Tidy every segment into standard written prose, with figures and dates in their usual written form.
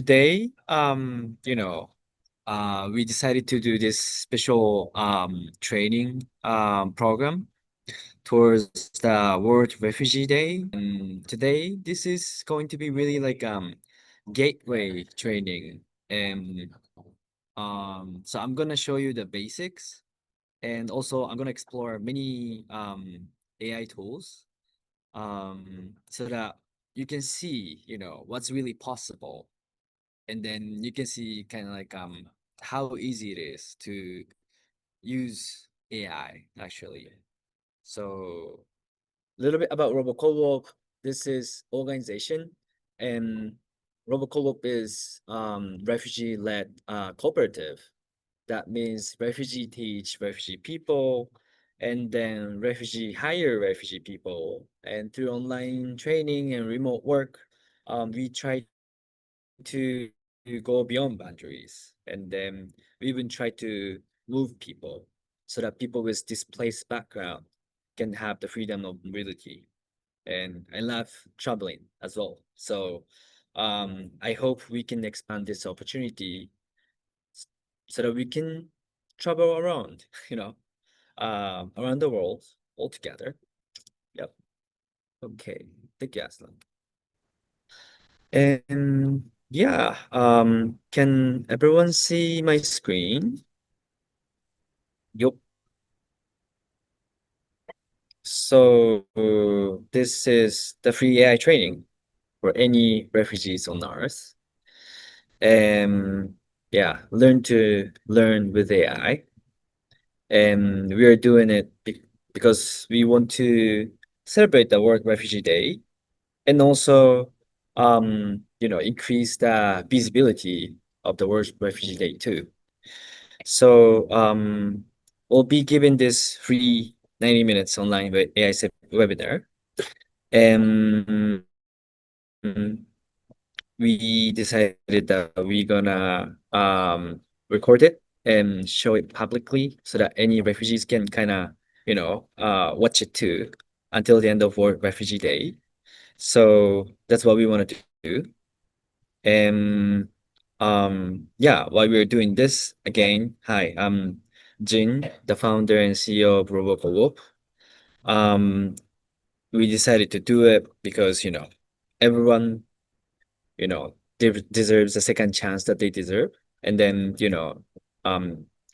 today, we decided to do this special training program towards the World Refugee Day. And today, this is going to be really like gateway training. And so I'm gonna show you the basics, and also I'm gonna explore many AI tools so that you can see, what's really possible, and then you can see kind of like how easy it is to use AI actually. So a little bit about RoboCo-op. This is organization, and RoboCo-op is refugee-led cooperative. That means refugee teach refugee people, and then refugee hire refugee people. And through online training and remote work, we try to go beyond boundaries. And then we even try to move people so that people with displaced background can have the freedom of mobility. And I love traveling as well. So I hope we can expand this opportunity so that we can travel around, around the world altogether. Yep. Okay. Thank you, Aslan. And yeah, can everyone see my screen? Yup. So this is the free AI training for any refugees on Earth. And yeah, learn to learn with AI. And we are doing it because we want to celebrate the World Refugee Day, and also increase the visibility of the World Refugee Day too. So we'll be giving this free 90 minutes online AI webinar, and we decided that we're gonna record it and show it publicly so that any refugees can kind of watch it too until the end of World Refugee Day. So that's what we wanted to do. And yeah, while we're doing this again, hi, I'm Jin, the founder and CEO of RoboCo-op. Um, we decided to do it because everyone deserves a second chance that they deserve, and then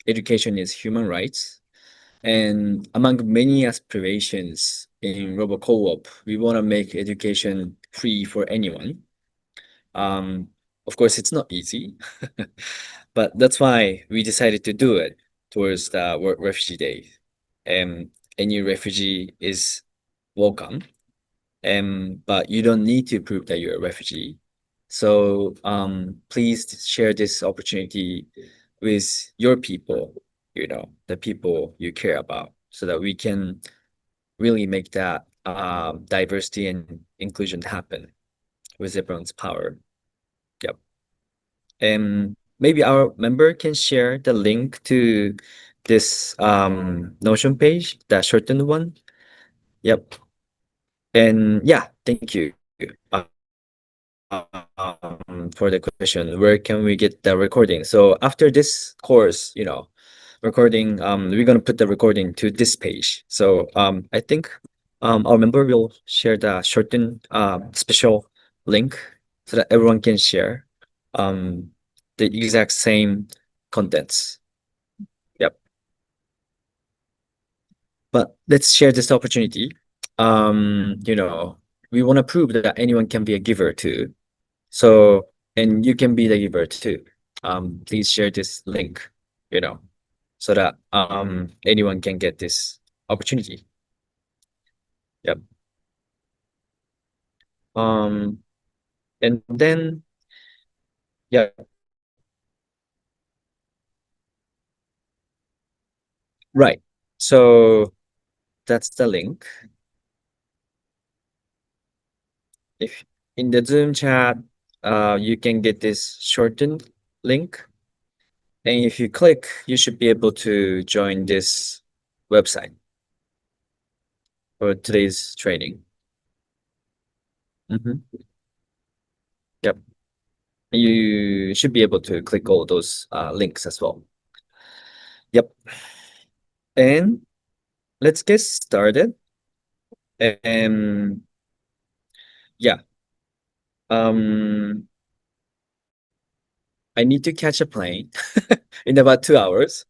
education is human rights. And among many aspirations in RoboCo-op, we want to make education free for anyone. Um, of course, it's not easy, but that's why we decided to do it towards the World Refugee Day. And any refugee is welcome, but you don't need to prove that you're a refugee. So please share this opportunity with your people, the people you care about, so that we can really make that diversity and inclusion happen with everyone's power. Yep. And maybe our member can share the link to this Notion page, that shortened one. Yep. And yeah, thank you for the question. Where can we get the recording? So after this course, recording, we're gonna put the recording to this page. So I think our member will share the shortened special link so that everyone can share um the exact same contents. Yep. But let's share this opportunity. We want to prove that anyone can be a giver too. So, and you can be the giver too. Please share this link, you know, so that anyone can get this opportunity. Yep. Um, and then yeah, right. So that's the link. If in the Zoom chat, you can get this shortened link, and if you click, you should be able to join this website for today's training. Mhm. Yep. You should be able to click all those links as well. Yep. And let's get started. And yeah, um, I need to catch a plane in about 2 hours.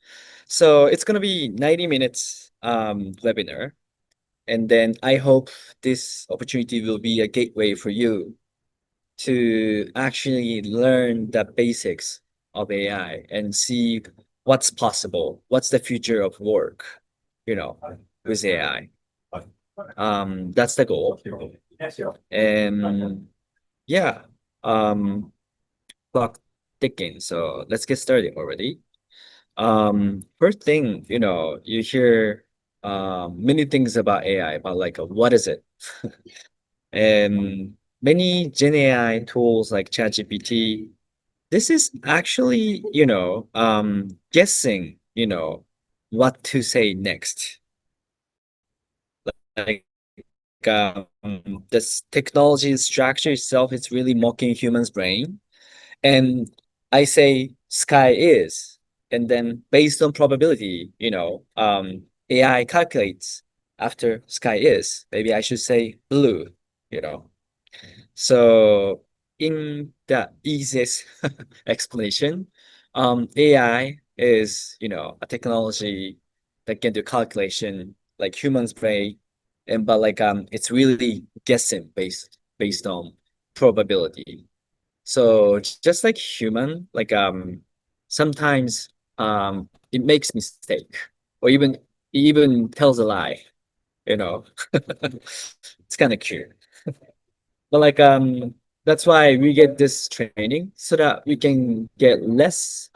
So it's gonna be 90 minutes webinar. And then I hope this opportunity will be a gateway for you to actually learn the basics of AI and see what's possible, what's the future of work, you know, with AI. That's the goal. And yeah, um, clock ticking. So let's get started already. First thing, you hear many things about AI, but like what is it? And many Gen AI tools like ChatGPT, this is actually, guessing, what to say next. Like this technology structure itself is really mocking humans' brain. And I say sky is, and then based on probability, AI calculates after sky is. Maybe I should say blue, you know. So in the easiest explanation, AI is, a technology that can do calculation like humans brain, and but like it's really guessing based on probability. So just like human, like sometimes it makes mistake or even tells a lie, you know. It's kind of cute. But like that's why we get this training so that we can get less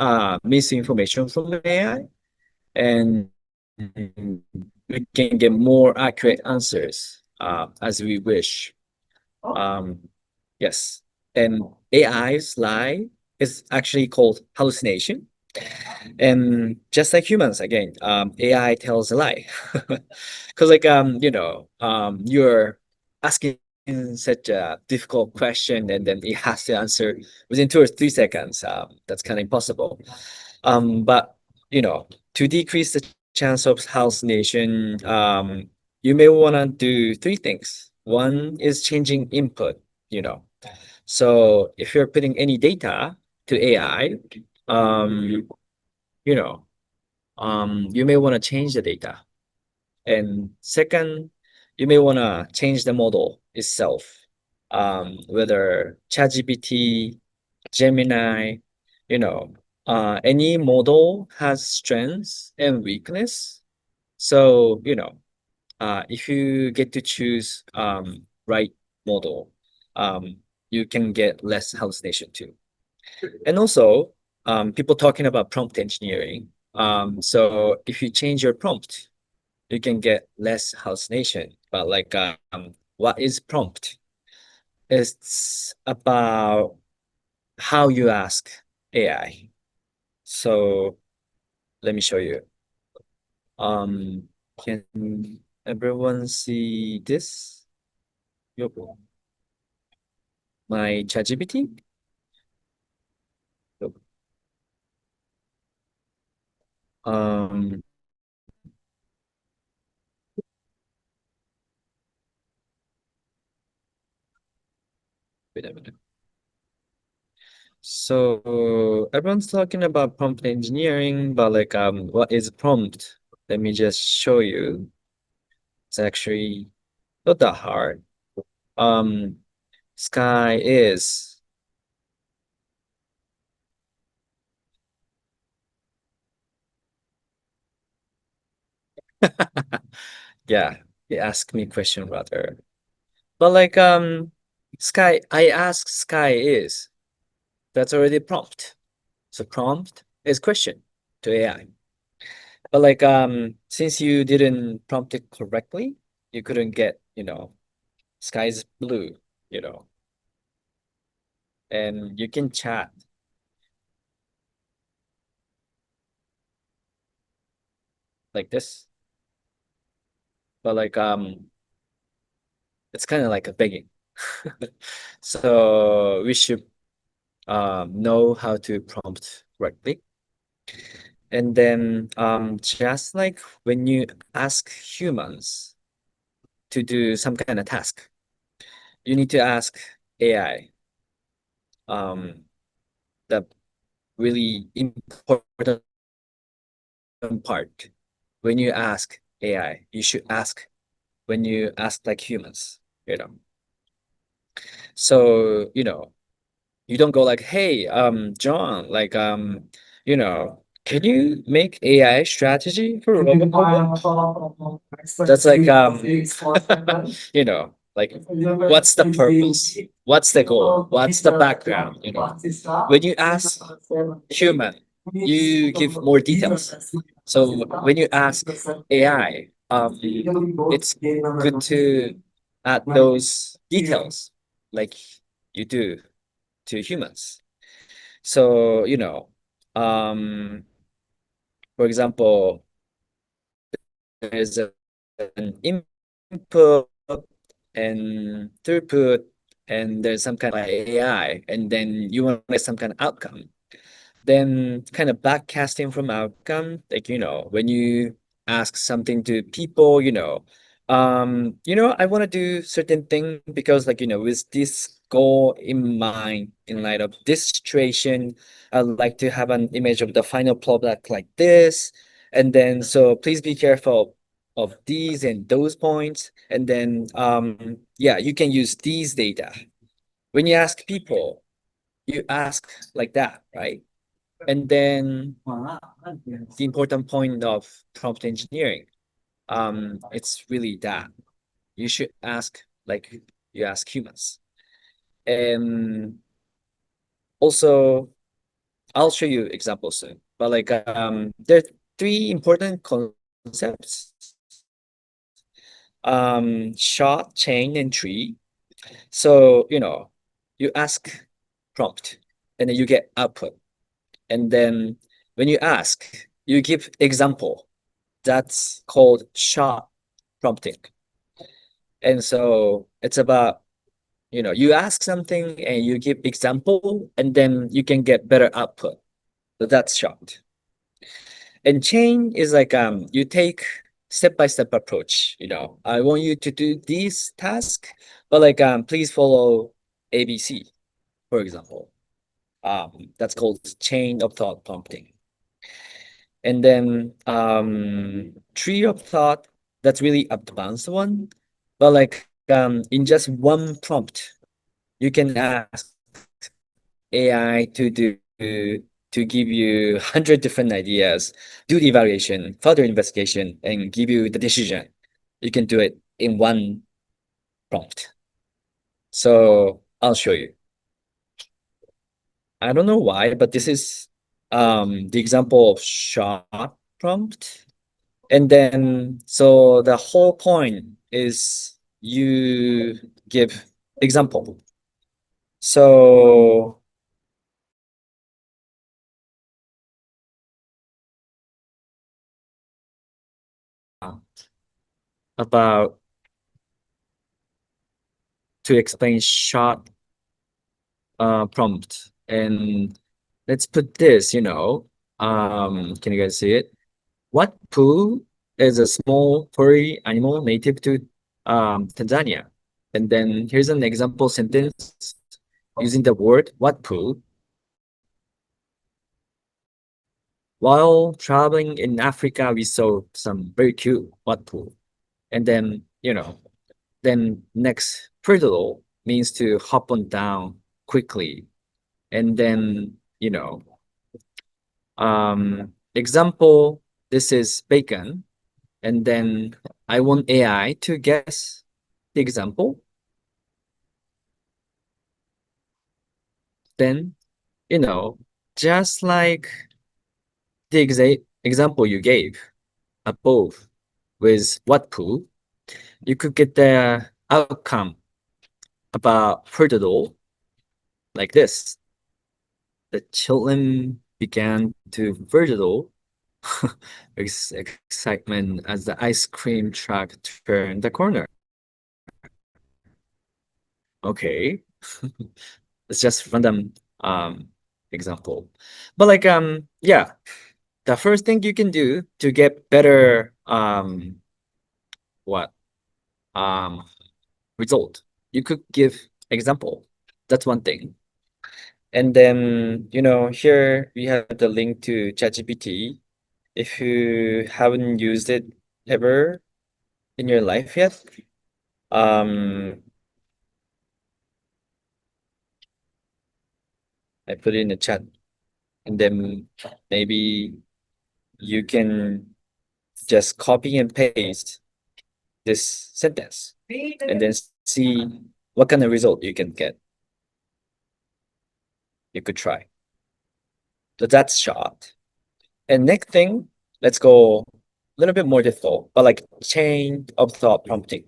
misinformation from AI and we can get more accurate answers as we wish. Um, yes. And AI's lie is actually called hallucination. And just like humans, again, AI tells a lie. Because like you're asking such a difficult question and then it has to answer within 2 or 3 seconds. That's kind of impossible. But you know, to decrease the chance of hallucination, you may want to do three things. One is changing input, you know. So if you're putting any data to AI, um, you know, you may want to change the data. And second, you may want to change the model itself. Whether ChatGPT, Gemini, any model has strengths and weakness. So, if you get to choose right model, you can get less hallucination too. And also, people talking about prompt engineering. So if you change your prompt, you can get less hallucination. But like, what is prompt? It's about how you ask AI. So let me show you. Um, can everyone see this? Yup. My ChatGPT? Yup. Um, wait a minute. So everyone's talking about prompt engineering, but like what is prompt? Let me just show you. It's actually not that hard. Um sky is yeah, you ask me question rather. But like sky I ask sky is that's already prompt. So prompt is question to AI. But like since you didn't prompt it correctly, you couldn't get, sky's blue, you know. And you can chat like this, but like it's kind of like a begging. So we should know how to prompt correctly. And then just like when you ask humans to do some kind of task, you need to ask AI. Um, the really important part. When you ask AI, you should ask when you ask like humans, you know. So, you don't go like, hey, John, like, can you make AI strategy for RoboCo-op? That's like, like, what's the purpose? What's the goal? What's the background? When you ask human, you give more details. So when you ask AI, it's good to add those details like you do to humans. So, um, for example, there's an input and throughput, and there's some kind of AI, and then you want to get some kind of outcome. Then kind of backcasting from outcome, like, when you ask something to people, I want to do certain thing because, like, with this goal in mind, in light of this situation, I'd like to have an image of the final product like this. And then, so please be careful of these and those points. And then, yeah, you can use these data. When you ask people, you ask like that, right? And then the important point of prompt engineering, it's really that you should ask like you ask humans. And also, I'll show you examples soon. But like, there are three important concepts: shot, chain, and tree. So, you ask prompt, and then you get output. And then when you ask, you give example. That's called shot prompting. And so it's about, you ask something and you give example, and then you can get better output. So that's shot. And chain is like, you take step-by-step approach. I want you to do this task, but like, please follow ABC, for example. That's called chain of thought prompting. And then tree of thought, that's really advanced one. But like, in just one prompt, you can ask AI to give you 100 different ideas, do the evaluation, further investigation, and give you the decision. You can do it in one prompt. So I'll show you. I don't know why, but this is the example of short prompt. And then, so the whole point is you give example. So about to explain short prompt, and let's put this, can you guys see it? What poo is a small furry animal native to Tanzania? And then here's an example sentence using the word what poo. While traveling in Africa, we saw some very cute what poo. And then, then next, predator means to hop on down quickly. And then, example, this is bacon. And then I want AI to guess the example. Then, you know, just like the example you gave above with what poo, you could get the outcome about predator like this. The children began to vegetal excitement as the ice cream truck turned the corner. Okay, it's just random um example. But like yeah, the first thing you can do to get better what um result, you could give example. That's one thing. And then, here we have the link to ChatGPT. If you haven't used it ever in your life yet, um, I put it in the chat, and then maybe you can just copy and paste this sentence, and then see what kind of result you can get. You could try. So that's short. And next thing, let's go a little bit more difficult, but like chain of thought prompting.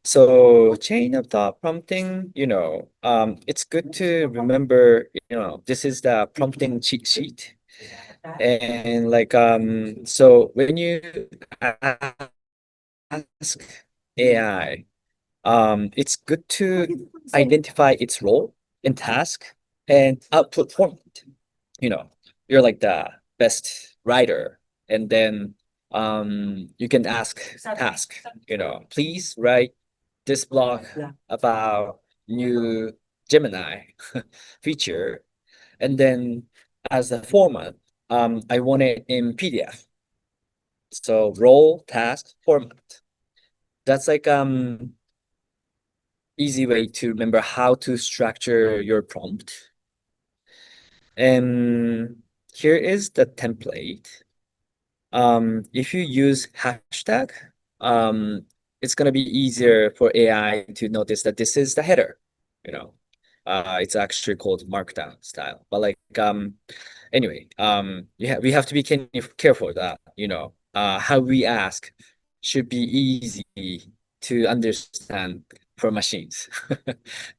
So chain of thought prompting, it's good to remember, this is the prompting cheat sheet. And like so when you ask AI, it's good to identify its role and task and output format. You know, you're like the best writer, and then you can task, please write this blog about new Gemini feature, and then as a format, I want it in PDF. So role, task, format. That's like easy way to remember how to structure your prompt. And here is the template. If you use hashtag, it's gonna be easier for AI to notice that this is the header. You know, it's actually called Markdown style. But like, anyway, we have to be careful that how we ask should be easy to understand for machines.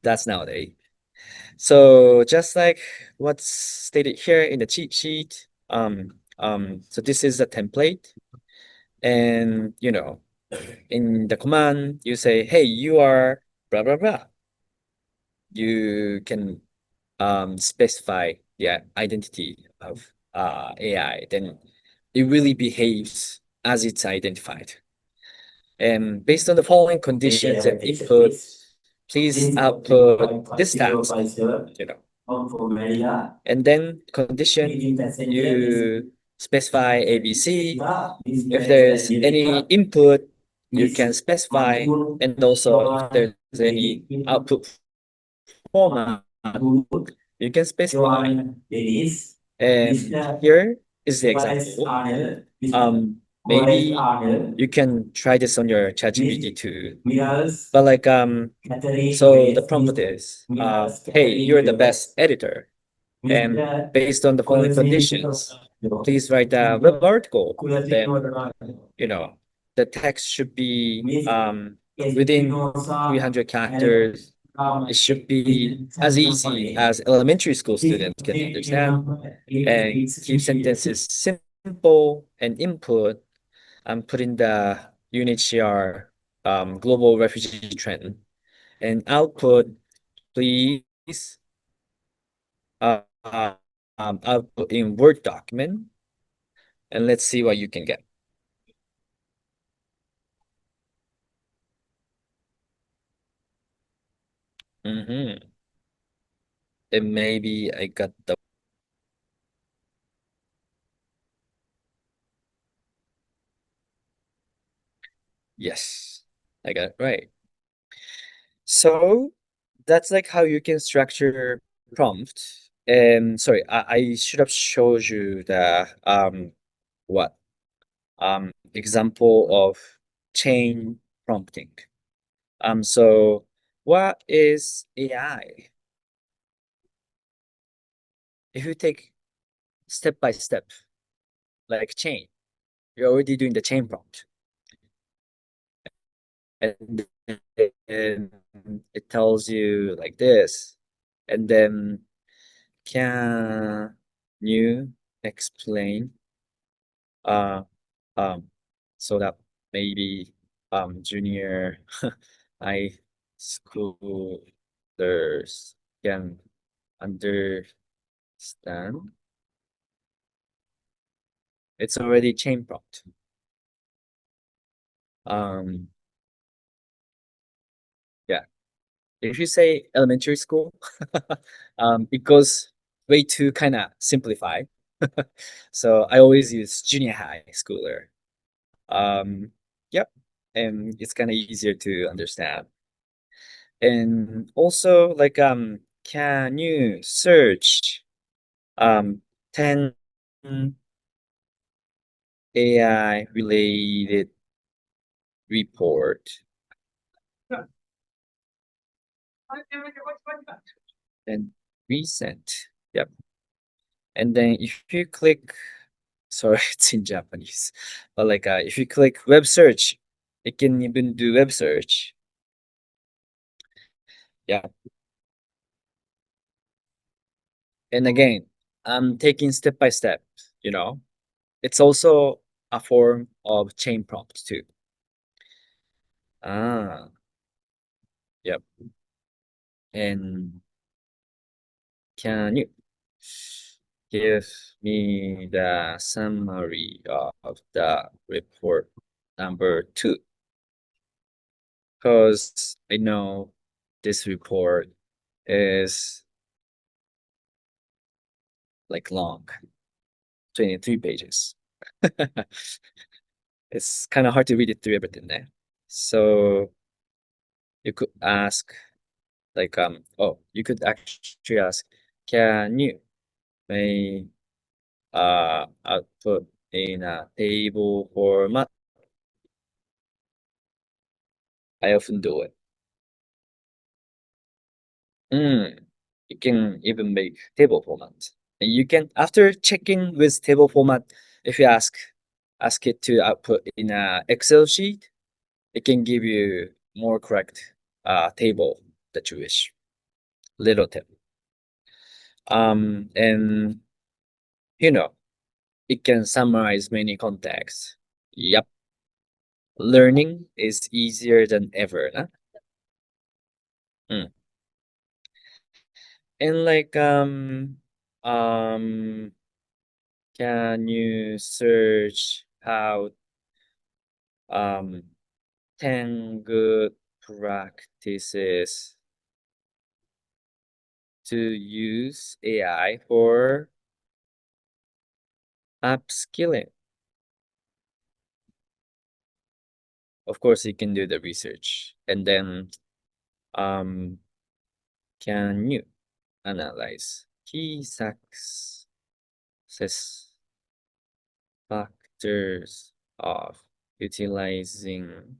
That's nowadays. So just like what's stated here in the cheat sheet, so this is a template, and in the command you say, "Hey, you are blah blah blah." You can specify the identity of AI. Then it really behaves as it's identified. And based on the following conditions and input, please output this task. You know. And then condition, you specify ABC. If there's any input, you can specify, and also if there's any output format, you can specify. And here is the example. Maybe you can try this on your ChatGPT too. But like so the prompt is, hey, you're the best editor. And based on the following conditions, please write a web article. Then, you know, the text should be within 300 characters. It should be as easy as elementary school students can understand, and keep sentences simple and input. I'm putting the UNHCR global refugee trend, and output, please uh, output in Word document, and let's see what you can get. Mm-hmm. And maybe I got the yes, I got it right. So that's like how you can structure prompt. And sorry, I should have showed you the what example of chain prompting. So what is AI? If you take step by step, like chain, you're already doing the chain prompt. And then it tells you like this. And then can you explain uh um so that maybe junior high schoolers can understand. It's already chain prompt. Um, yeah. If you say elementary school, it goes way too kind of simplified. So I always use junior high schooler. Um, yep. And it's kind of easier to understand. And also like can you search 10 AI related report and recent. Yep. And then if you click, sorry, it's in Japanese, but like if you click web search, it can even do web search. Yeah. And again, I'm taking step by step, you know. It's also a form of chain prompt too. Ah, yep. And can you give me the summary of the report number two? Because I know this report is like long, 23 pages. It's kind of hard to read it through everything there. So you could ask like you could actually ask, can you may output in a table format? I often do it. Mm, you can even make table format. And you can after checking with table format, if you ask it to output in a Excel sheet, it can give you more correct table that you wish. Little tip. And you know, it can summarize many contexts. Yep. Learning is easier than ever. Huh? Mm. And like um can you search how 10 good practices to use AI for upskilling? Of course, you can do the research. And then um can you analyze key success factors of utilizing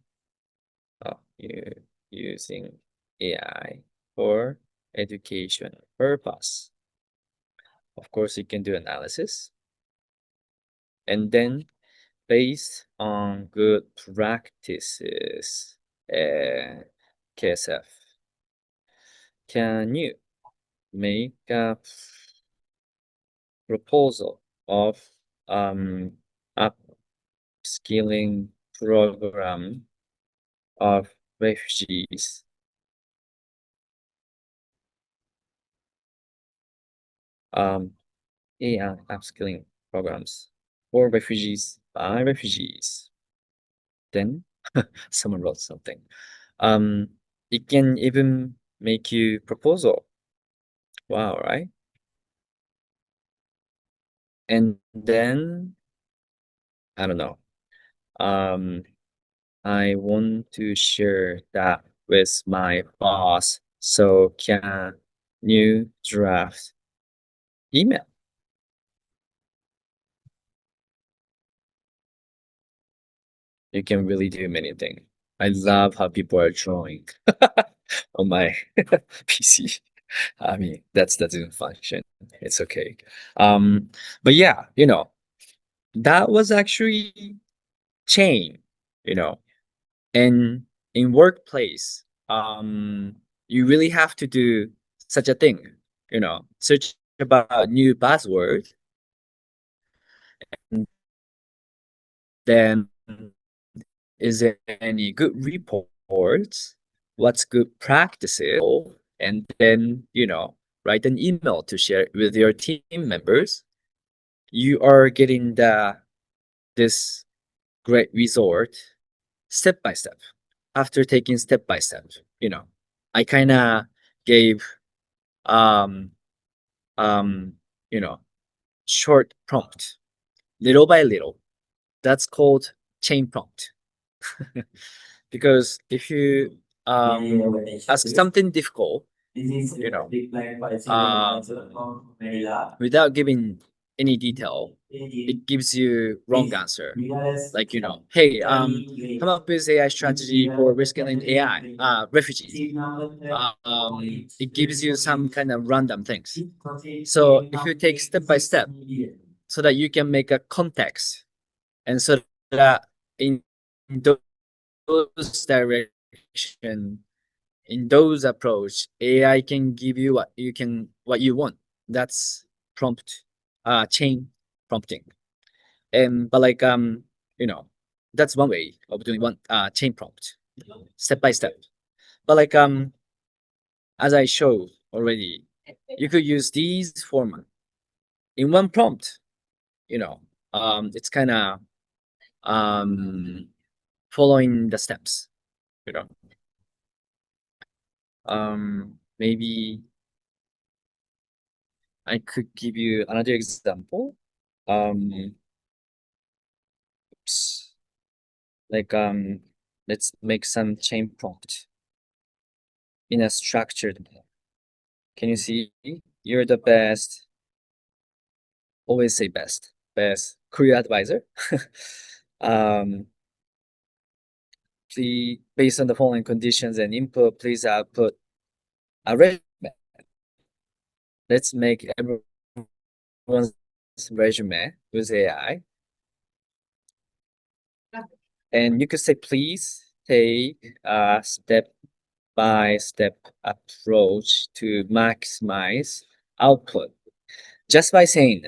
using AI for education purpose. Of course, you can do analysis and then based on good practices, KSF. Can you make a proposal of um upskilling program of refugees, um, AI upskilling programs for refugees by refugees. Then someone wrote something. Um, it can even make you proposal. Wow, right? And then I don't know. Um, I want to share that with my boss. So can you draft email? You can really do many things. I love how people are drawing on my PC. I mean, that doesn't function. It's okay. But yeah, that was actually chain, you know, and in workplace, you really have to do such a thing, search about new buzzword, and then is there any good reports? What's good practices? And then, write an email to share with your team members, you are getting this great result step by step. After taking step by step, I kind of gave um um you know short prompt, little by little. That's called chain prompt. Because if you ask something difficult, uh, without giving any detail, it gives you wrong answer. Like, hey, come up with AI strategy for rescaling AI refugees. It gives you some kind of random things. So if you take step by step, so that you can make a context, and so that in those direction, in those approach, AI can give you what you want. That's prompt, chain prompting. And but like you know, that's one way of doing one chain prompt, step by step. But like as I showed already, you could use these format in one prompt. You know, it's kind of um following the steps. You know, maybe I could give you another example. Um, oops. Like let's make some chain prompt in a structured manner. Can you see? You're the best. Always say best. Best career advisor. um, please, based on the following conditions and input, please output a resume. Let's make everyone's resume with AI. And you could say, please take a step-by-step approach to maximize output. Just by saying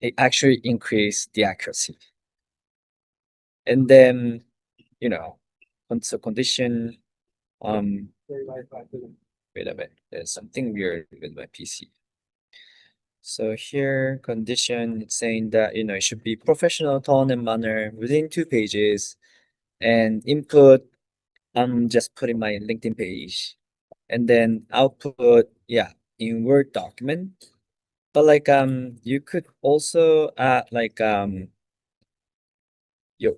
it actually increase the accuracy. And then, you know, so condition, wait a minute, there's something weird with my PC. So here, condition, it's saying that, it should be professional tone and manner within 2 pages. And input, I'm just putting my LinkedIn page. And then output, yeah, in Word document. But like you could also add like your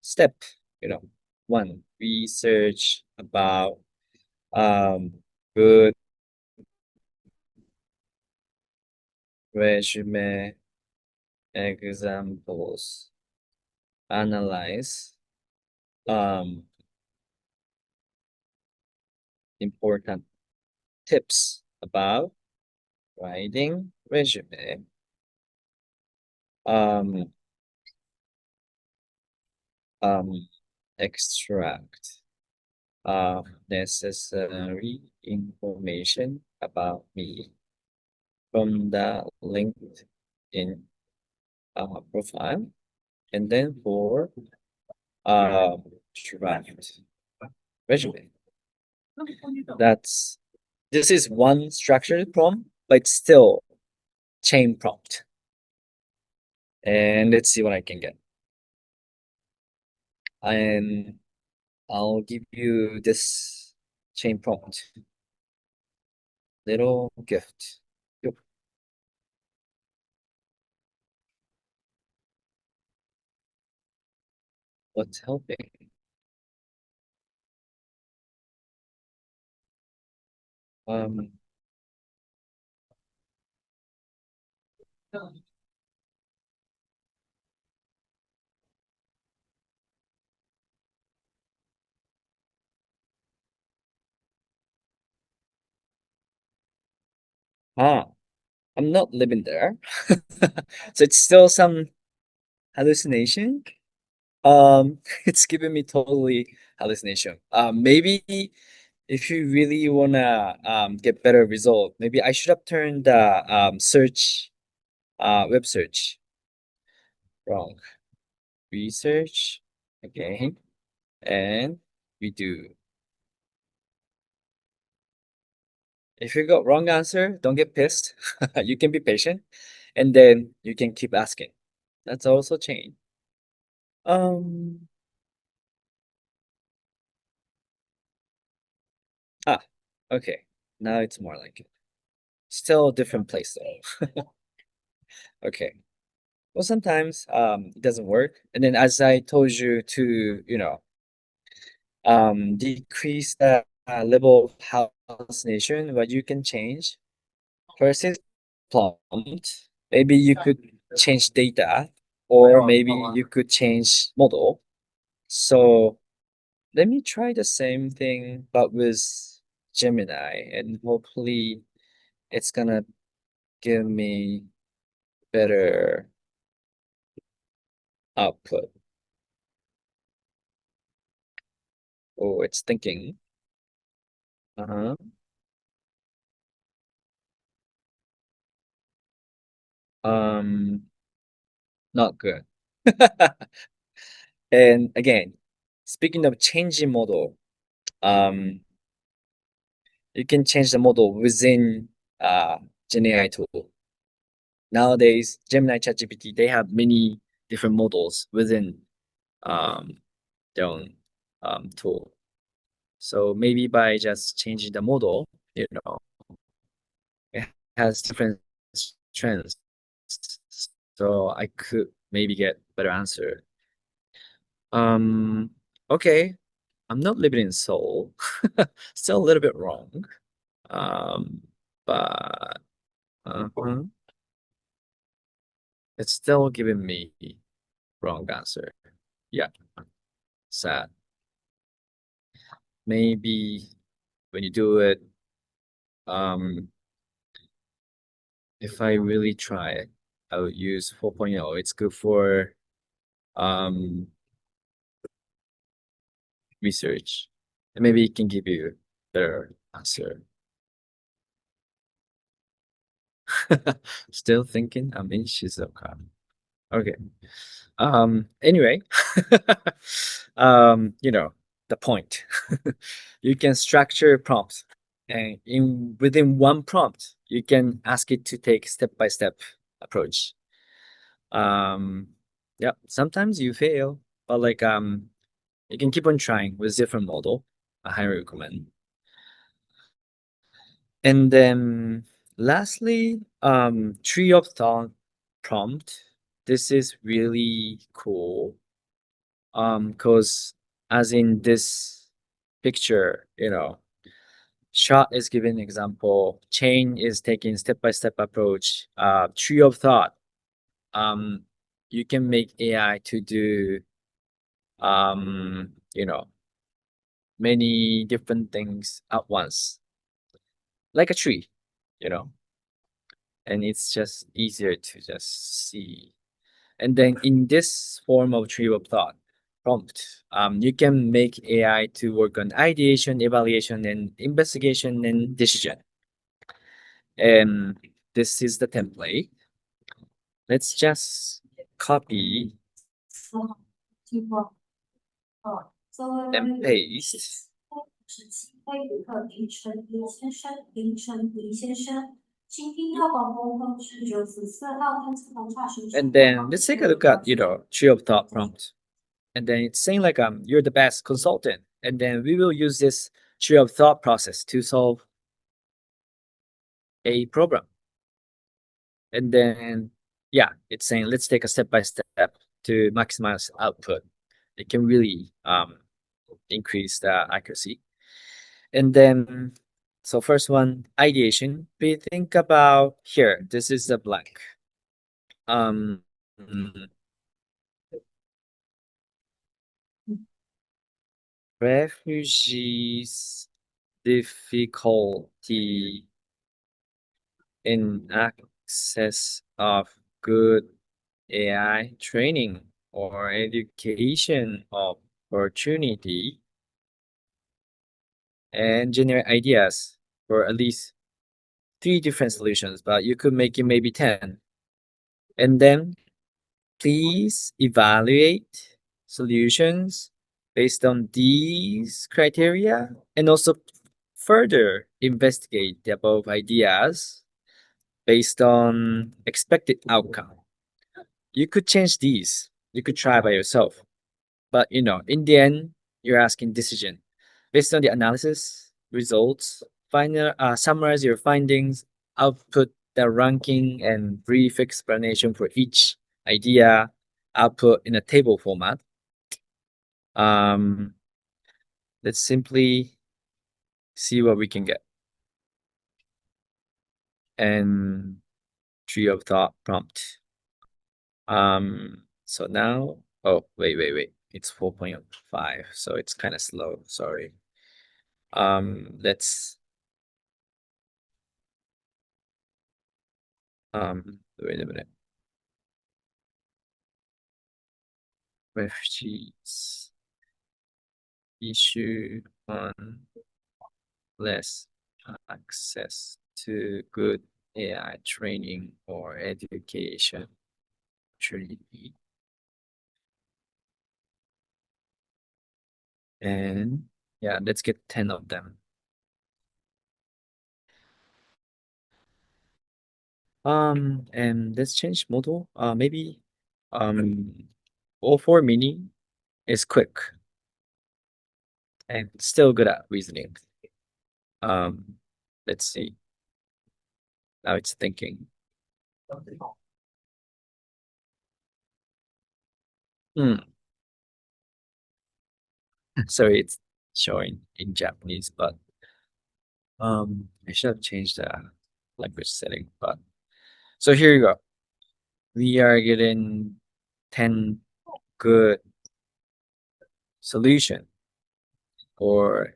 step, you know, one, research about um good resume examples, analyze um important tips about writing resume, um um extract necessary information about me from the LinkedIn profile, and then for um draft resume. That's this is one structured prompt, but it's still chain prompt. And let's see what I can get. And I'll give you this chain prompt. Little gift. Yup. What's helping? Um, ah, I'm not living there. So it's still some hallucination. It's giving me totally hallucination. Maybe if you really wanna get better result, maybe I should have turned the search web search wrong. Research again and redo. If you got wrong answer, don't get pissed. You can be patient, and then you can keep asking. That's also change. Um, ah, okay. Now it's more like it. Still a different place though. Okay. Well, sometimes it doesn't work. And then as I told you to, decrease the level of hallucination, what you can change first is prompt. Maybe you could change data, or maybe you could change model. So let me try the same thing but with Gemini, and hopefully it's gonna give me better output. Oh, it's thinking. Uh-huh. Um, Not good. And again, speaking of changing model, um, you can change the model within Gen AI tool. Nowadays, Gemini ChatGPT, they have many different models within um, their own tool. So maybe by just changing the model, it has different trends. So I could maybe get better answer. Um, okay, I'm not living in Seoul. Still a little bit wrong. Um, but uh it's still giving me wrong answer. Yeah, sad. Maybe when you do it, um, if I really try it, I would use 4.0. It's good for um research. And maybe it can give you better answer. Still thinking I'm in Shizuoka. Okay. Anyway, the point. You can structure prompts, and in within one prompt, you can ask it to take step-by-step approach. Um, yeah, sometimes you fail, but you can keep on trying with different model. I highly recommend. And then lastly, tree of thought prompt. This is really cool. Because as in this picture, shot is giving example, chain is taking step-by-step approach, tree of thought. Um, you can make AI to do many different things at once, like a tree, you know, and it's just easier to just see. And then in this form of tree of thought prompt, you can make AI to work on ideation, evaluation, and investigation and decision. And this is the template. Let's just copy and paste. And then let's take a look at, tree of thought prompt. And then it's saying like you're the best consultant. And then we will use this tree of thought process to solve a problem. And then yeah, it's saying let's take a step by step to maximize output. It can really increase the accuracy. And then so first one, ideation. We think about here. This is a blank. Um, Refugees difficulty in access of good AI training or education opportunity and generate ideas for at least three different solutions, but you could make it maybe 10. And then please evaluate solutions based on these criteria and also further investigate the above ideas based on expected outcome. You could change these. You could try by yourself. But in the end, you're asking decision based on the analysis results. Final summarize your findings, output the ranking and brief explanation for each idea. Output in a table format. Um, let's simply see what we can get. And tree of thought prompt. So now, oh, wait. It's 4.5, so it's kind of slow. Sorry. Let's wait a minute. Refugees issue on less access to good AI training or education. Training. And yeah, let's get 10 of them. And let's change model. Maybe O4 mini is quick and still good at reasoning. Um, let's see. Now it's thinking. Hmm. Sorry, it's showing in Japanese, but I should have changed the language setting. But so here you go. We are getting 10 good solution for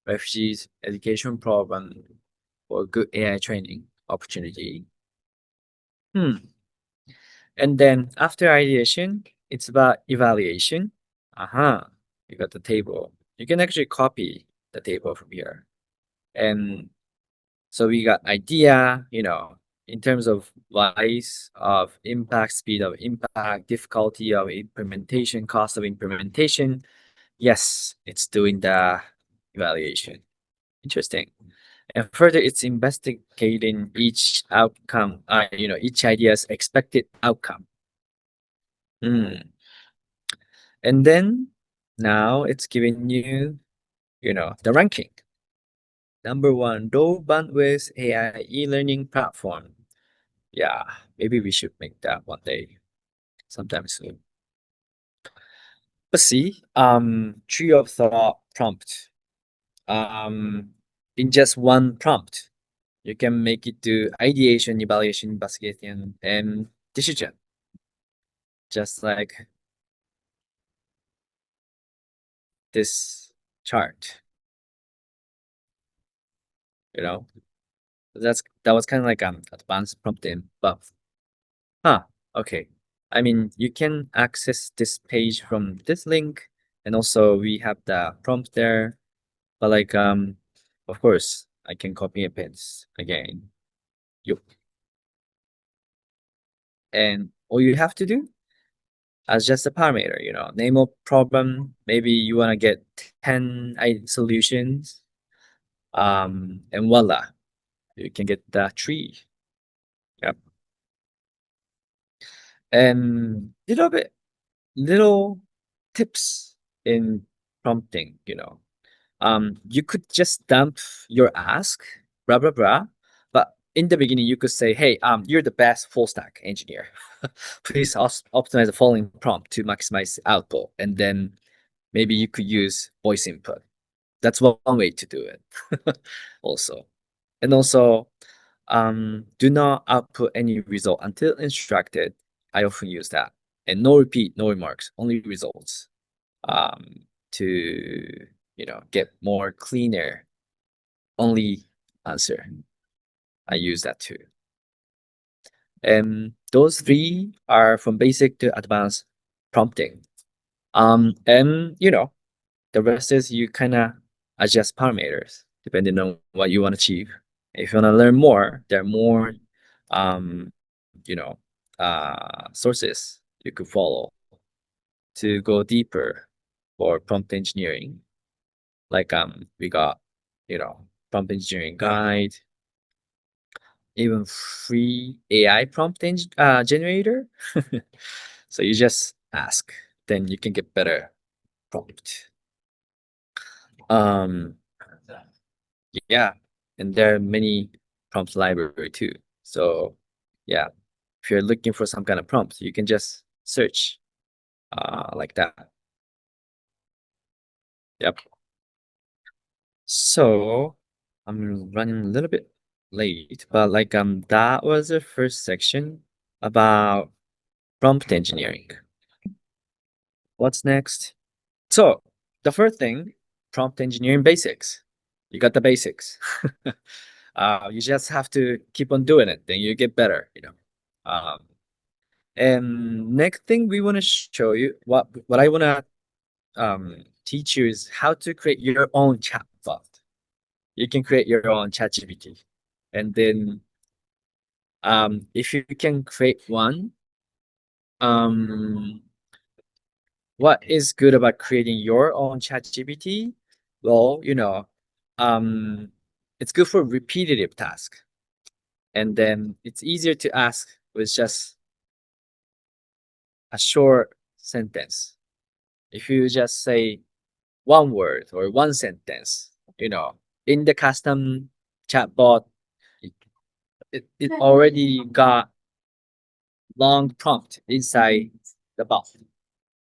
refugees education problem for good AI training opportunity. Hmm. And then after ideation, it's about evaluation. Uh-huh. You got the table. You can actually copy the table from here. And so we got idea, in terms of wise of impact, speed of impact, difficulty of implementation, cost of implementation. Yes, it's doing the evaluation. Interesting. And further, it's investigating each outcome, each idea's expected outcome. Mm. And then now it's giving you, the ranking. Number one, low bandwidth AI e-learning platform. Yeah, maybe we should make that one day, sometime soon. Let's see. Tree of thought prompt. Um, in just one prompt, you can make it do ideation, evaluation, investigation, and decision. Just like this chart, you know. That was kind of like advanced prompting, but okay. I mean, you can access this page from this link, and also we have the prompt there. But like, of course, I can copy and paste again. You and all you have to do as just a parameter, name of problem. Maybe you want to get 10 solutions, and voila, you can get the tree. Yep. And little tips in prompting, you could just dump your ask, blah blah blah. But in the beginning, you could say, "Hey, you're the best full stack engineer. Please optimize the following prompt to maximize output." And then maybe you could use voice input. That's one way to do it. Also, and also, do not output any result until instructed. I often use that, and no repeat, no remarks, only results. To get more cleaner only answer. I use that too. And those three are from basic to advanced prompting. And the rest is you kind of adjust parameters depending on what you want to achieve. If you want to learn more, there are more um, you know, sources you could follow to go deeper for prompt engineering. Like we got, you know, prompt engineering guide, even free AI prompt generator. So you just ask, then you can get better prompt. Um, yeah, and there are many prompt library too. So yeah, if you're looking for some kind of prompt, you can just search like that. Yep. So I'm running a little bit late, but like that was the first section about prompt engineering. What's next? So the first thing, prompt engineering basics. You got the basics. You just have to keep on doing it, then you get better, you know. Um, and next thing we want to show you, what I want to teach you is how to create your own chatbot. You can create your own ChatGPT, and then if you can create one, um, what is good about creating your own ChatGPT? Well, um, it's good for repetitive task, and then it's easier to ask with just a short sentence. If you just say one word or one sentence, in the custom chatbot, it, it already got long prompt inside the bot.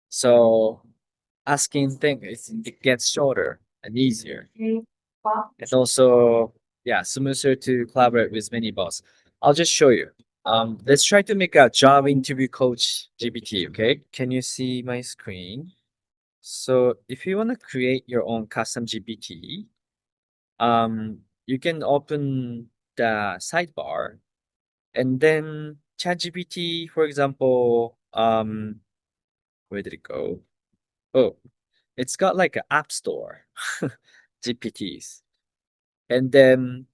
So asking things, it gets shorter and easier. It's also, yeah, smoother to collaborate with many bots. I'll just show you. Let's try to make a job interview coach GPT, okay? Can you see my screen? So if you want to create your own custom GPT, you can open the sidebar and then ChatGPT, for example, where did it go? Oh, it's got like an app store, GPTs. And then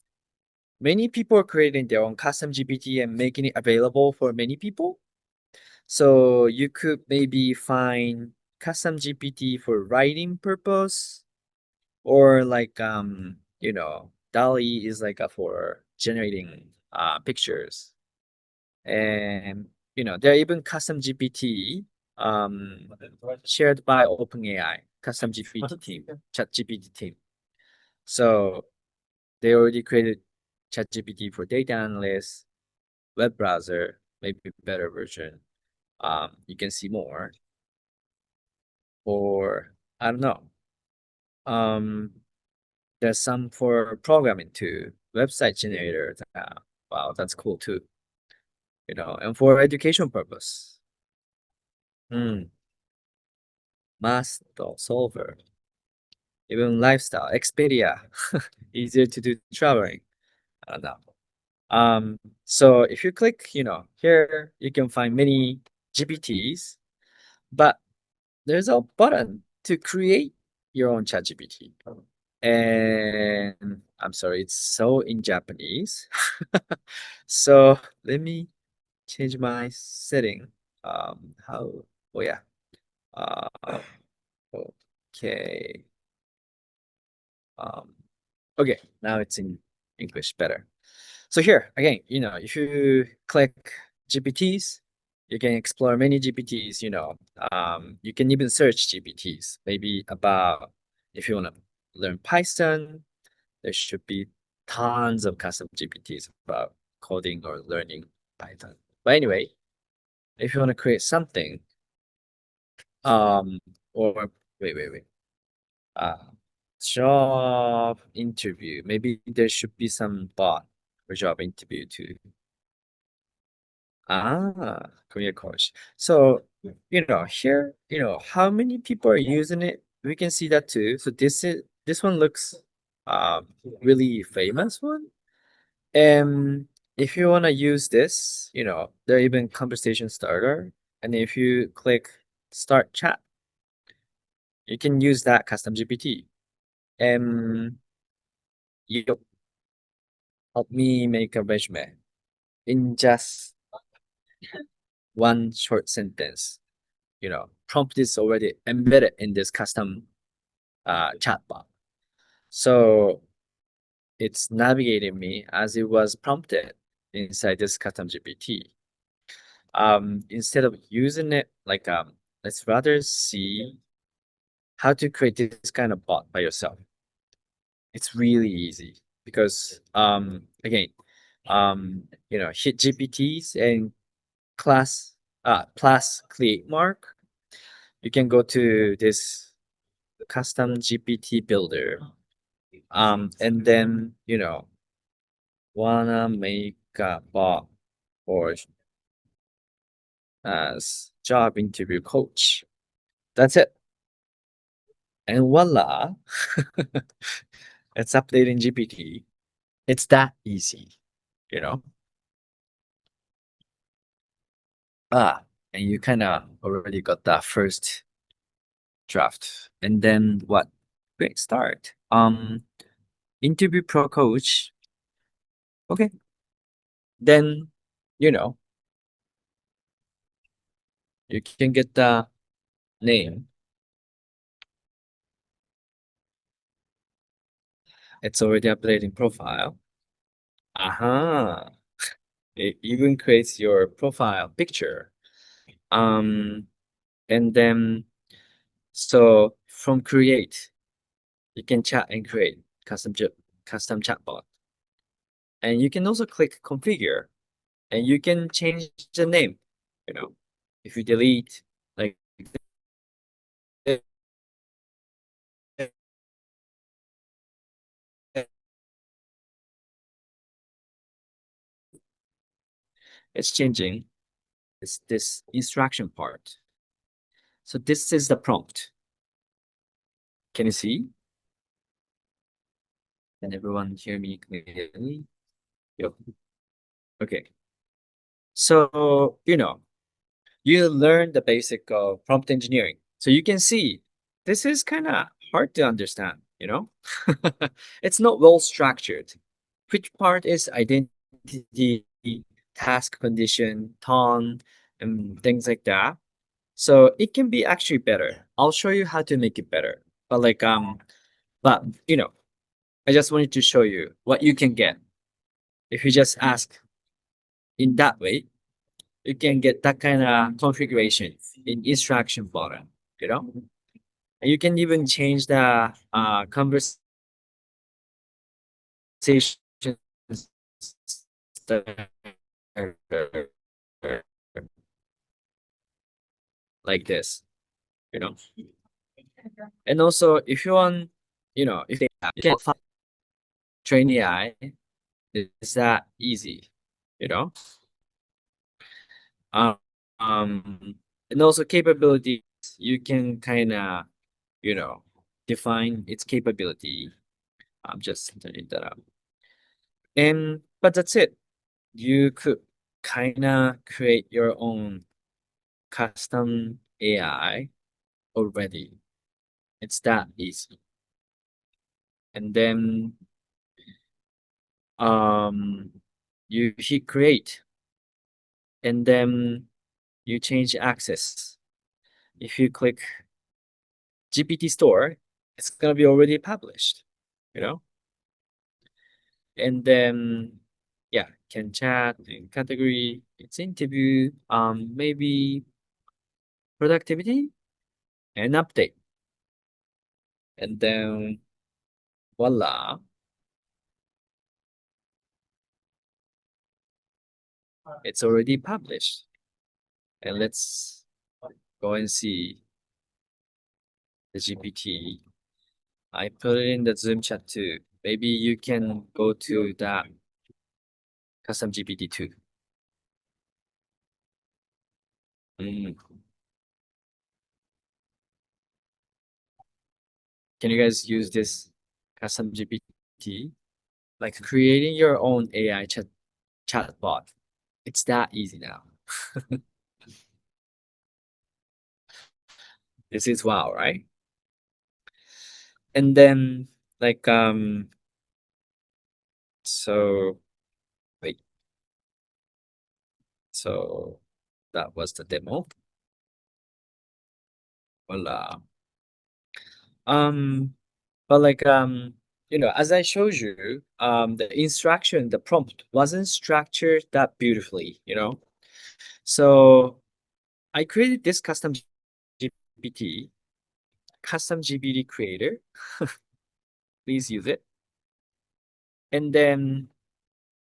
many people are creating their own custom GPT and making it available for many people. So you could maybe find custom GPT for writing purpose, or like DALI is like for generating pictures. And there are even custom GPT um shared by OpenAI, custom GPT team, chat GPT team. So they already created ChatGPT for data analysts, web browser, maybe better version. You can see more. Or I don't know. Um, there's some for programming too, website generator. Wow, that's cool too. And for education purpose. Hmm, math solver, even lifestyle, Expedia, easier to do traveling. I don't know. So if you click, here you can find many GPTs, but there's a button to create your own chat GPT. And I'm sorry, it's so in Japanese. So let me change my setting. How, oh yeah. Uh, okay. Um, okay, now it's in English better. So here again, if you click GPTs, you can explore many GPTs. You can even search GPTs. Maybe about if you want to learn Python, there should be tons of custom GPTs about coding or learning Python. But anyway, if you want to create something, um, or wait. Uh, job interview. Maybe there should be some bot for job interview too. Career coach. So, here, how many people are using it? We can see that too. So this one looks really famous one. And if you want to use this, there are even conversation starter. And if you click start chat, you can use that custom GPT. And you help me make a resume in just one short sentence. Prompt is already embedded in this custom chatbot. So it's navigating me as it was prompted inside this custom GPT. Instead of using it like let's rather see how to create this kind of bot by yourself. It's really easy because again, hit GPTs and plus click mark. You can go to this custom GPT builder. And then wanna make a bot or as job interview coach. That's it. And voila, it's updating GPT. It's that easy, you know? Ah, and you kind of already got that first draft. And then what? Great start. Interview pro coach. Okay. Then, you know, you can get the name. It's already updating profile. Aha. It even creates your profile picture. Um, and then so from create, you can chat and create custom chatbot. And you can also click configure and you can change the name, you know. If you delete like it's changing this instruction part. So this is the prompt. Can you see? Can everyone hear me clearly? Yep. Okay. So, you learn the basic of prompt engineering. So you can see this is kind of hard to understand, you know? It's not well structured. Which part is identity, task condition, tone, and things like that. So it can be actually better. I'll show you how to make it better. But I just wanted to show you what you can get if you just ask in that way. You can get that kind of configuration in instruction button, you know? And you can even change the conversation starter like this, you know? And also, if you want, if they you can train AI, it's that easy, you know? Um, and also capabilities, you can kind of, you know, define its capability. I'm just turning that up. And but that's it. You could kind of create your own custom AI already. It's that easy. And then um you hit create and then you change access. If you click GPT store, it's gonna be already published, you know? And then yeah, can chat in category, it's interview, maybe productivity and update. And then voila, it's already published. And let's go and see the GPT. I put it in the Zoom chat too. Maybe you can go to that custom GPT too. Mm. Can you guys use this custom GPT? Like creating your own AI chatbot. It's that easy now. This is wow, right? And then like so wait, so that was the demo. Voila. Um but like as I showed you, the instruction, the prompt wasn't structured that beautifully. So I created this GPT, custom GPT creator. Please use it. And then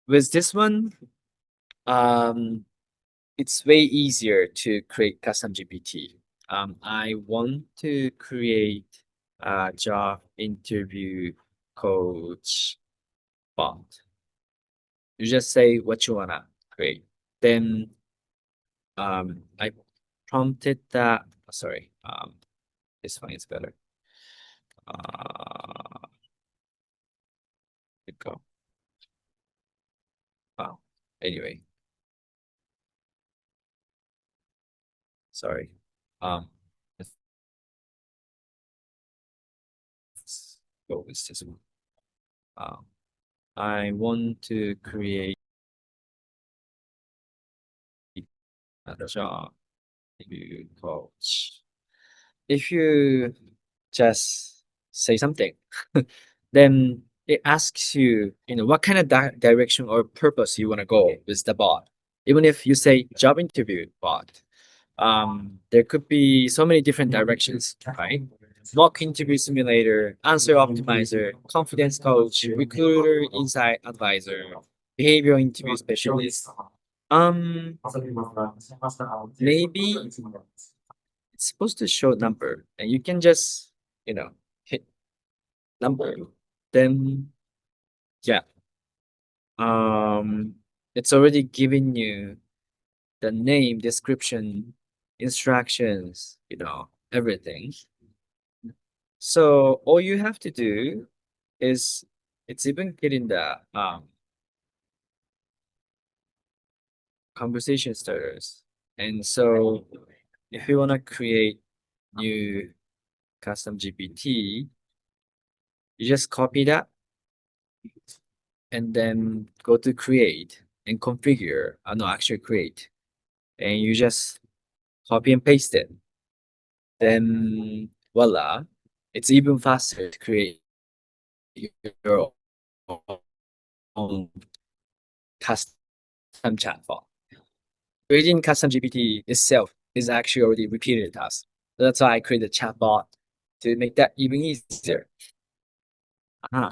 with this one, um, it's way easier to create custom GPT. I want to create a job interview coach bot. You just say what you wanna create. Then I prompted that. Sorry, this one is better. Let go. Oh, anyway, sorry. Um, let's go with this one. Um, I want to create a job interview coach. If you just say something, then it asks you, what kind of direction or purpose you want to go with the bot. Even if you say job interview bot, there could be so many different directions, right? Mock interview simulator, answer optimizer, confidence coach, recruiter, insight advisor, behavior interview specialist. Um, maybe it's supposed to show number, and you can just, hit number. Then yeah, um, it's already giving you the name, description, instructions, everything. So all you have to do is it's even getting the conversation starters. And so if you want to create new custom GPT, you just copy that and then go to create and configure. No, actually create. And you just copy and paste it. Then voila, it's even faster to create your own custom chatbot. Creating custom GPT itself is actually already repeated task. That's why I created a chatbot to make that even easier. Uh-huh.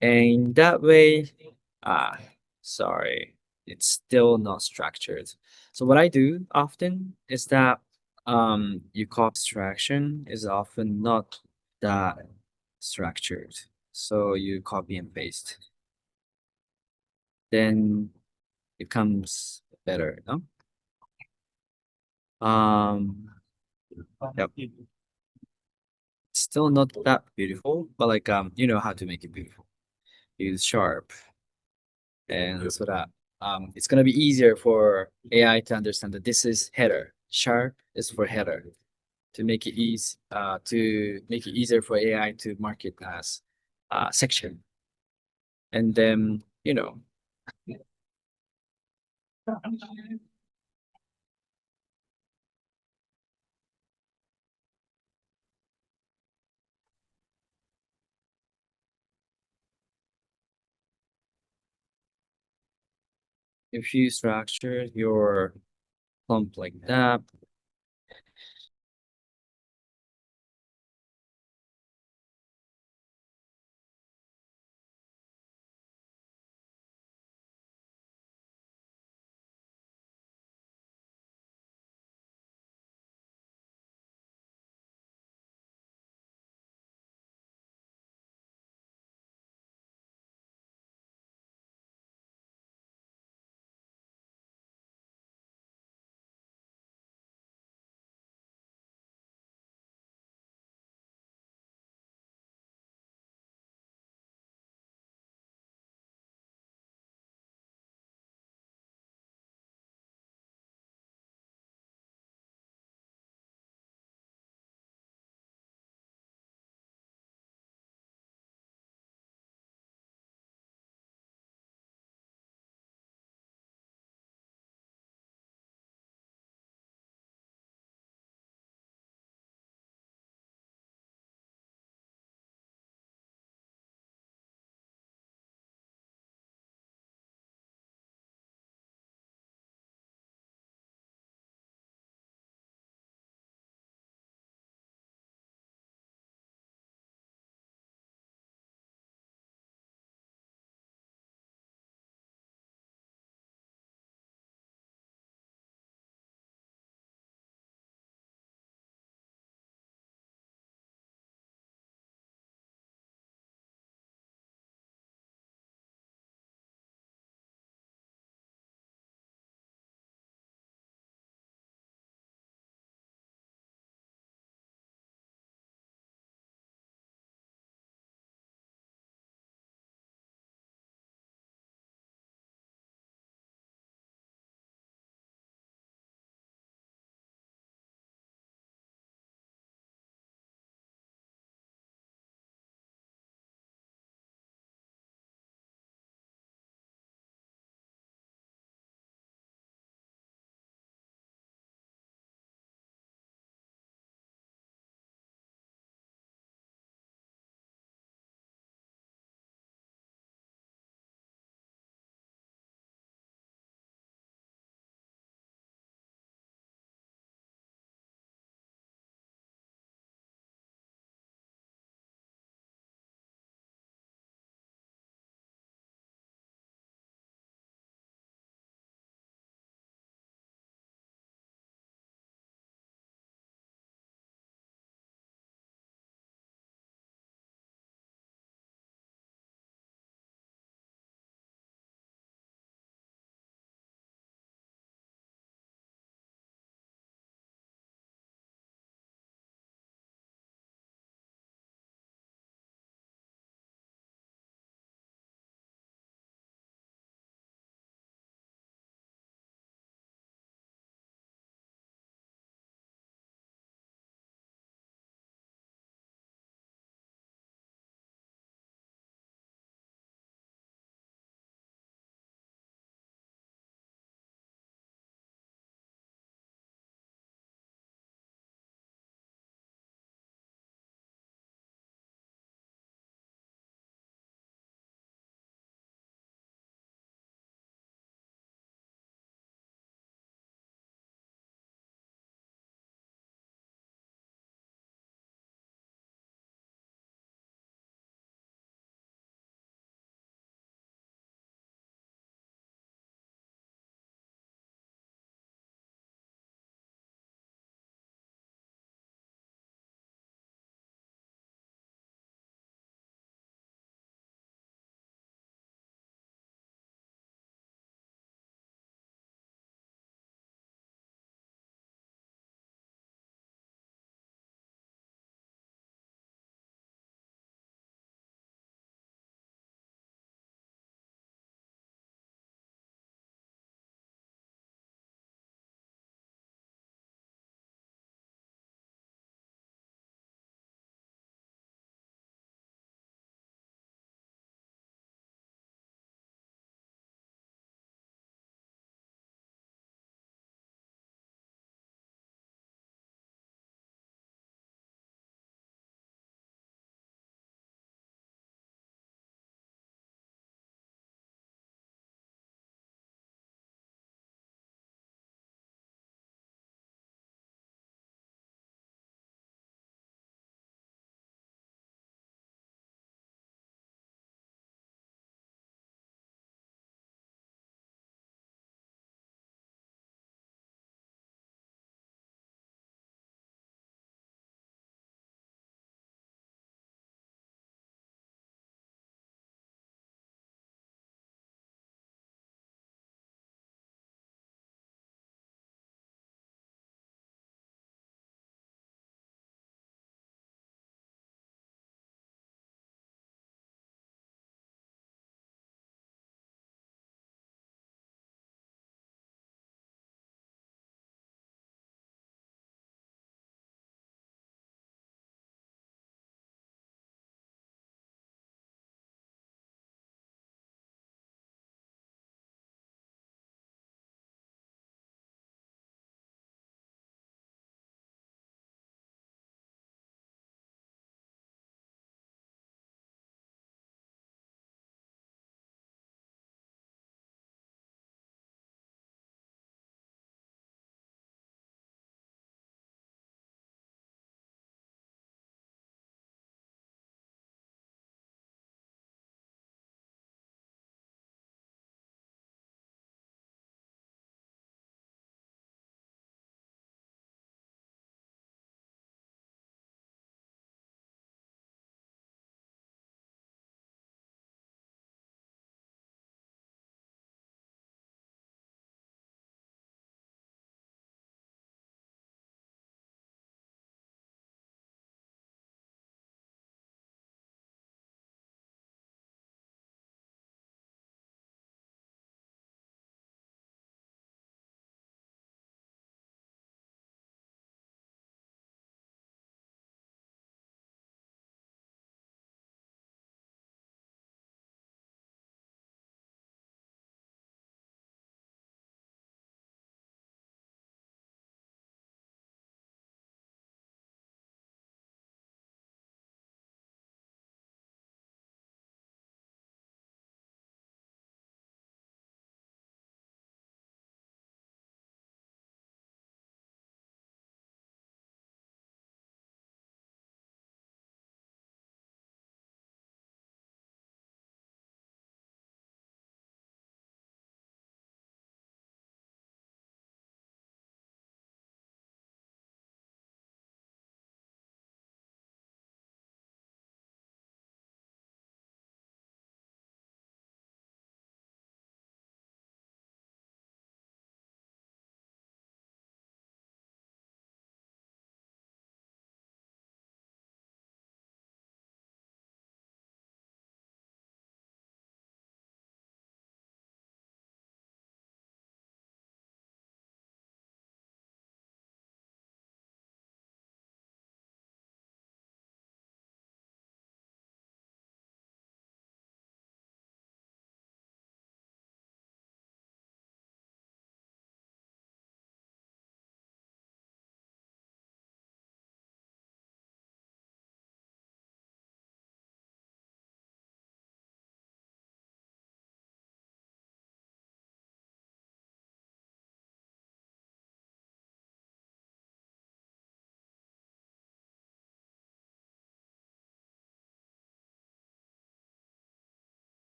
And that way, ah, sorry, it's still not structured. So what I do often is that you copy abstraction is often not that structured. So you copy and paste. Then it comes better, no? Um, yep. Still not that beautiful, but like you know how to make it beautiful. Use sharp, and so that it's gonna be easier for AI to understand that this is header. Sharp is for header to make it easier for AI to mark it as section. And then if you structure your prompt like that,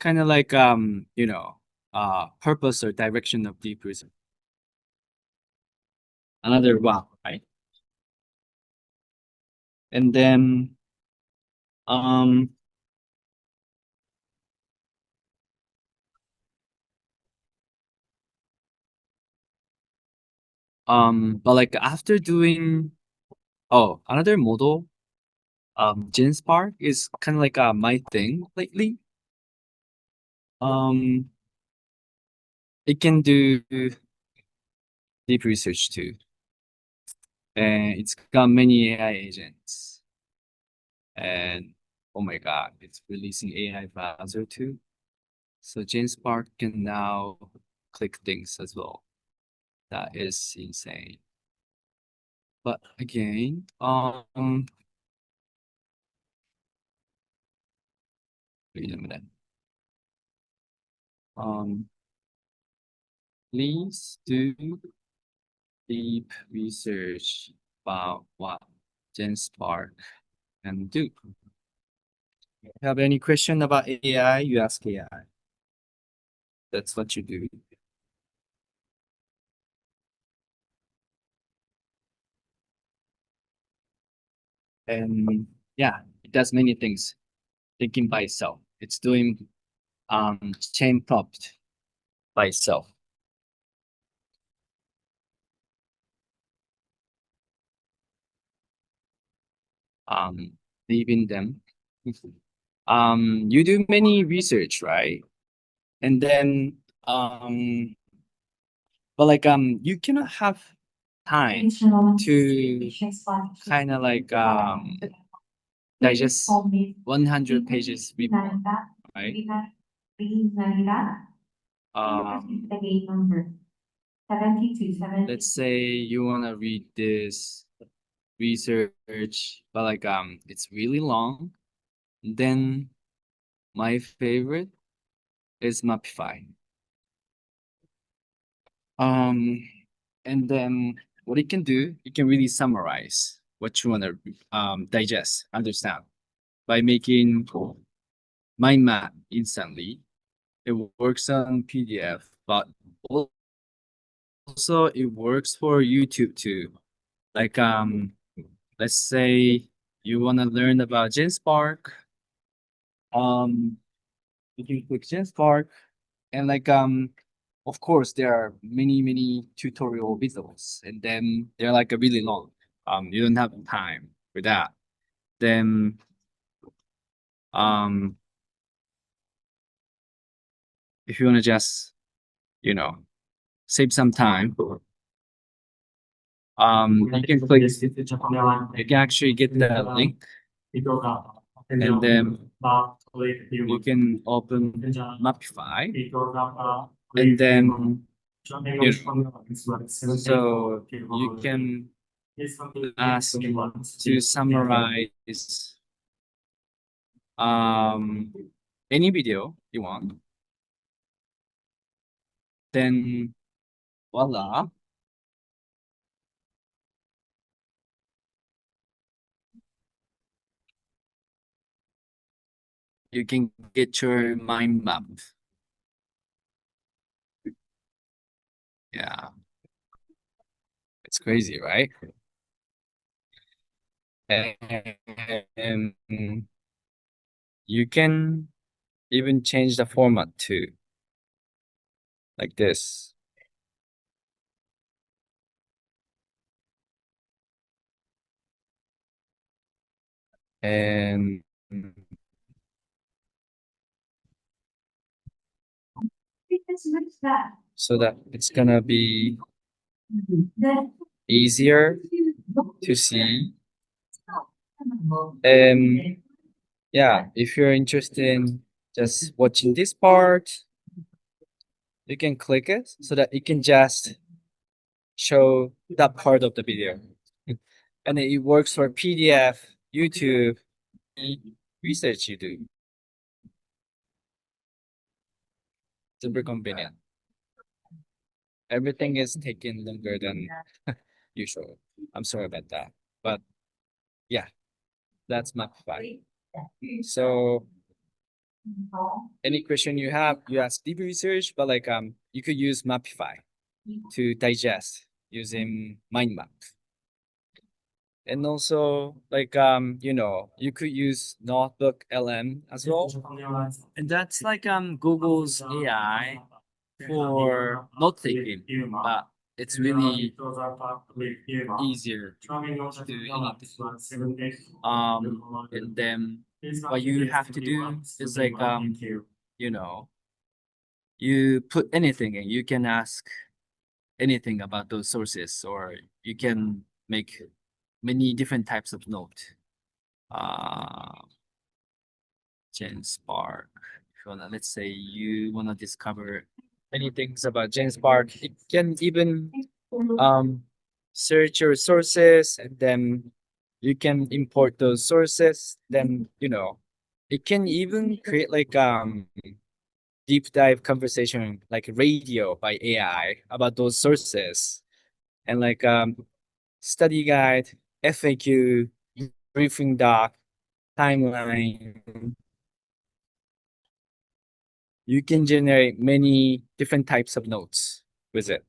kind of like purpose or direction of deep research. Another wow, right? And then um but like after doing another model, Genspark is kind of like my thing lately. Um it can do deep research too. And it's got many AI agents. And oh my god, it's releasing AI browser too. So Genspark can now click things as well. That is insane. But again, wait a minute. Um, please do deep research about what Genspark can do. Have any question about AI? You ask AI. That's what you do. And yeah, it does many things. Thinking by itself. It's doing chain prompt by itself. Leaving them. You do many research, right? And then but like you cannot have time to kind of like digest 100 pages report, right? Um, let's say you want to read this research, but like it's really long. Then my favorite is Mapify. Um, and then what it can do, it can really summarize what you want to digest, understand by making mind map instantly. It works on PDF, but also it works for YouTube too. Like let's say you want to learn about Genspark. Um, you can click Genspark, and like of course there are many tutorial videos, and then they're like a really long. You don't have time for that. Then um, if you want to just you know save some time, you can click. You can actually get the link, and then you can open Mapify, and then so you can ask to summarize um any video you want. Then voila, you can get your mind map. Yeah, it's crazy, right? And you can even change the format too, like this. And so that it's gonna be easier to see. And yeah, if you're interested in just watching this part, you can click it so that it can just show that part of the video. And it works for PDF, YouTube, any research you do. Super convenient. Everything is taking longer than usual. I'm sorry about that. But yeah, that's Mapify. So any question you have, you ask deep research, but like you could use Mapify to digest using mind map. And also like you could use notebook LM as well. And that's like Google's AI for note taking, but it's really easier to do anything. And then what you have to do is like you know, you put anything and you can ask anything about those sources, or you can make many different types of note. Uh, Genspark. If you wanna, let's say you wanna discover many things about Genspark, it can even um search your sources, and then you can import those sources. Then it can even create like deep dive conversation like radio by AI about those sources, and like study guide, FAQ, briefing doc, timeline. You can generate many different types of notes with it.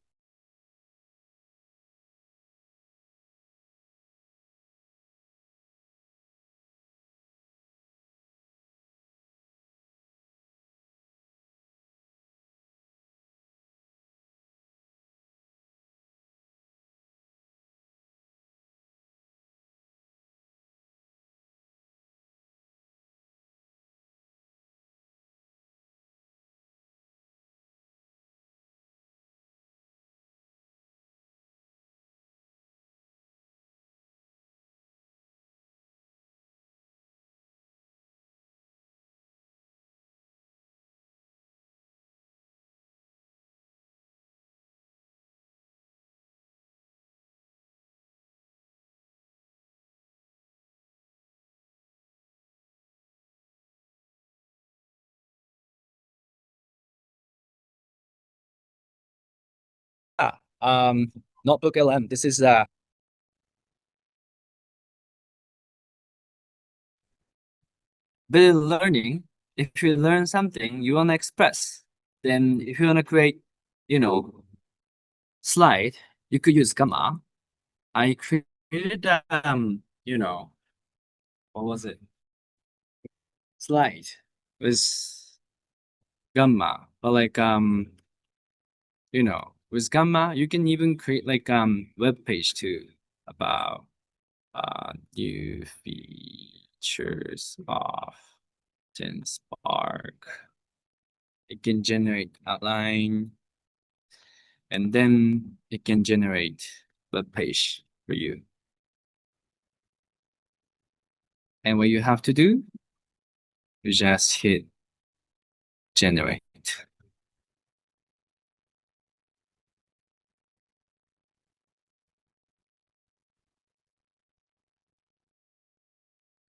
Ah, Notebook LM. This is video learning. If you learn something you want to express, then if you want to create, you know, slide, you could use Gamma. I created what was it? Slide with Gamma, but with Gamma, you can even create web page too about new features of Spark. It can generate outline, and then it can generate web page for you. And what you have to do, you just hit generate.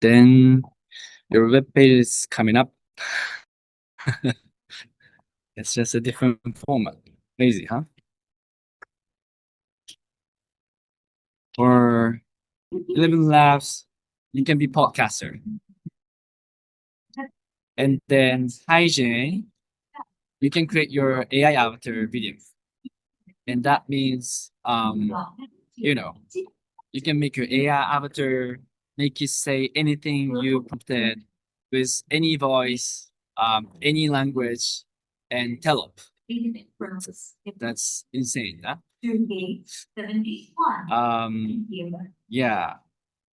Then your web page is coming up. It's just a different format. Crazy, huh? Or 11 Labs, you can be podcaster. And then hygiene, you can create your AI avatar video. And that means, you know, you can make your AI avatar, make you say anything you prompted with any voice, any language, and tell up. That's insane, huh? Yeah.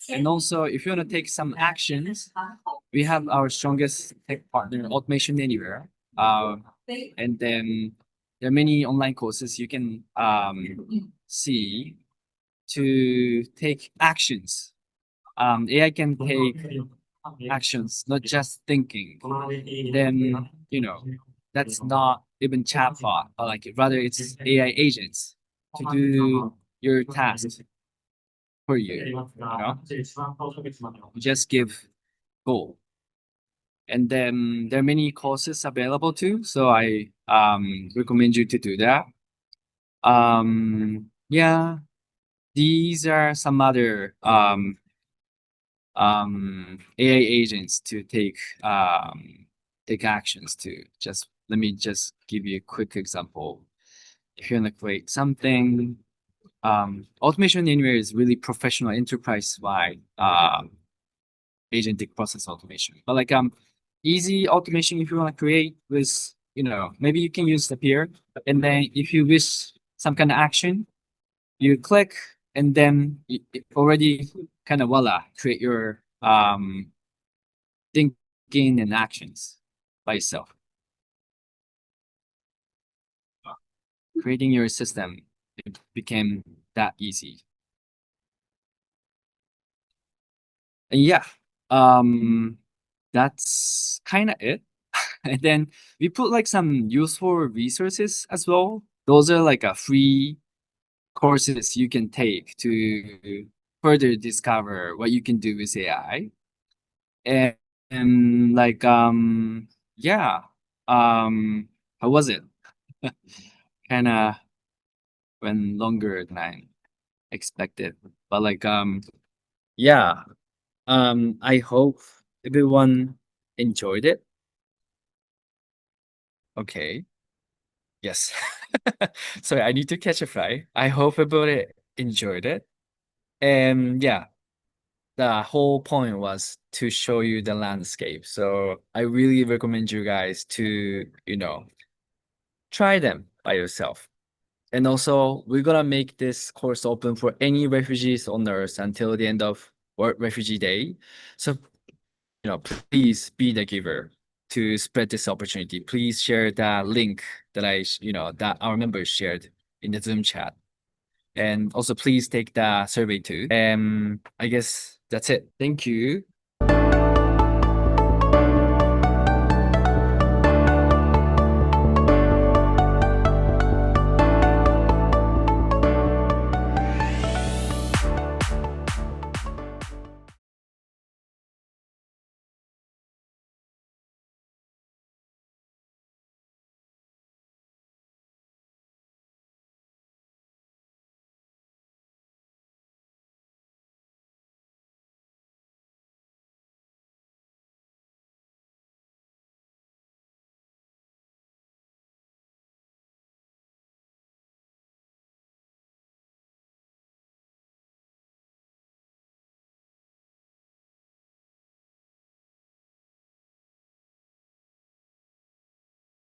And also, if you want to take some actions, we have our strongest tech partner, Automation Anywhere. And then there are many online courses you can see to take actions. AI can take actions, not just thinking. Then, that's not even chatbot, but rather it's AI agents to do your tasks for you. You just give go. And then there are many courses available too, so I recommend you to do that. Yeah, these are some other AI agents to take actions to. Just let me just give you a quick example. If you want to create something, Automation Anywhere is really professional enterprise-wide agentic process automation. But easy automation if you want to create with, maybe you can use the peer. And then if you wish some kind of action, you click and then it already kind of voila, create your thinking and actions by itself. Creating your system, it became that easy. And yeah, that's kind of it. And then we put some useful resources as well. Those are a free courses you can take to further discover what you can do with AI. And yeah, how was it? Kind of went longer than I expected, but yeah, I hope everyone enjoyed it. Okay. Yes. Sorry, I need to catch a fly. I hope everybody enjoyed it. And yeah, the whole point was to show you the landscape. So I really recommend you guys to, try them by yourself. And also, we're gonna make this course open for any refugees on Earth until the end of World Refugee Day. So, please be the giver to spread this opportunity. Please share the link that that our members shared in the Zoom chat. And also please take the survey too. I guess that's it. Thank you.